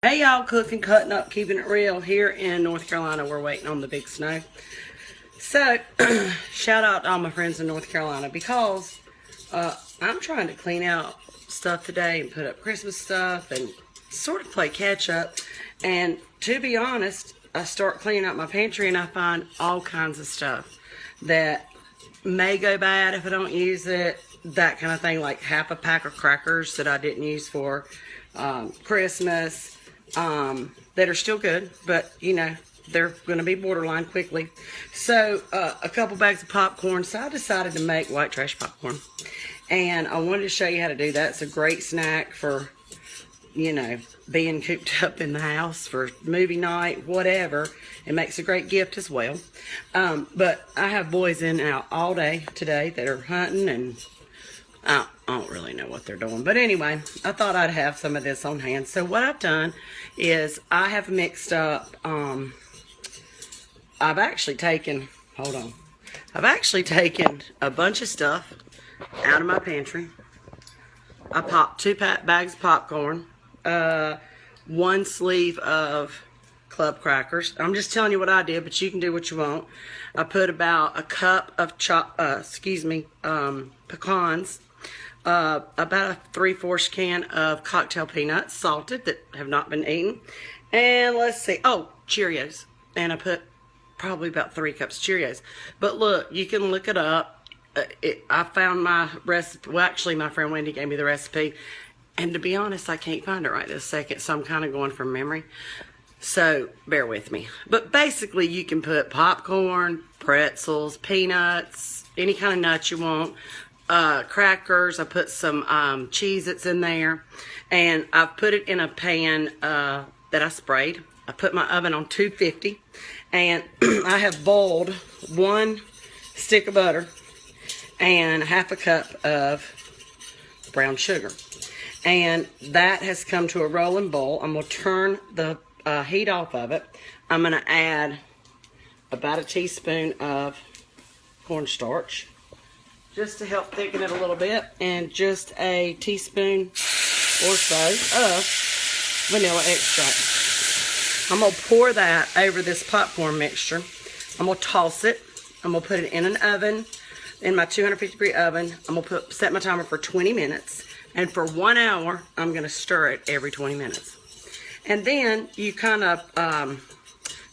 Hey y'all, cooking, cutting up, keeping it real. Here in North Carolina, we're waiting on the big snow. So, shout out to all my friends in North Carolina because I'm trying to clean out stuff today and put up Christmas stuff and sort of play catch up. And to be honest, I start cleaning out my pantry and I find all kinds of stuff that may go bad if I don't use it. That kind of thing, like half a pack of crackers that I didn't use for Christmas. That are still good, but you know, they're going to be borderline quickly. So a couple bags of popcorn. So I decided to make white trash popcorn, and I wanted to show you how to do that. It's a great snack for, you know, being cooped up in the house for movie night, whatever. It makes a great gift as well. But I have boys in and out all day today that are hunting, and I don't really know what they're doing. But anyway, I thought I'd have some of this on hand. So what I've done is I have mixed up, I've actually taken a bunch of stuff out of my pantry. I popped 2 bags of popcorn, 1 sleeve of club crackers. I'm just telling you what I did, but you can do what you want. I put about a cup of pecans, about a 3/4 can of cocktail peanuts, salted, that have not been eaten. And let's see, Cheerios. And I put probably about 3 cups of Cheerios. But look, you can look it up. I found my recipe. Well, actually, my friend Wendy gave me the recipe. And to be honest, I can't find it right this second, so I'm kind of going from memory. So bear with me. But basically, you can put popcorn, pretzels, peanuts, any kind of nuts you want. Crackers. I put some Cheez-Its in there, and I put it in a pan that I sprayed. I put my oven on 250, and I have boiled 1 stick of butter and half a cup of brown sugar, and that has come to a rolling boil. I'm going to turn the heat off of it. I'm going to add about a teaspoon of cornstarch, just to help thicken it a little bit, and just a teaspoon or so of vanilla extract. I'm going to pour that over this popcorn mixture. I'm going to toss it. I'm going to put it in an oven, in my 250 degree oven. I'm going to set my timer for 20 minutes, and for 1 hour, I'm going to stir it every 20 minutes. And then you kind of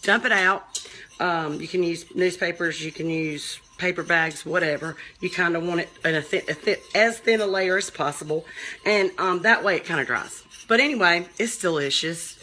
dump it out. You can use newspapers, you can use paper bags, whatever. You kind of want it in as thin a layer as possible, and that way it kind of dries. But anyway, it's delicious.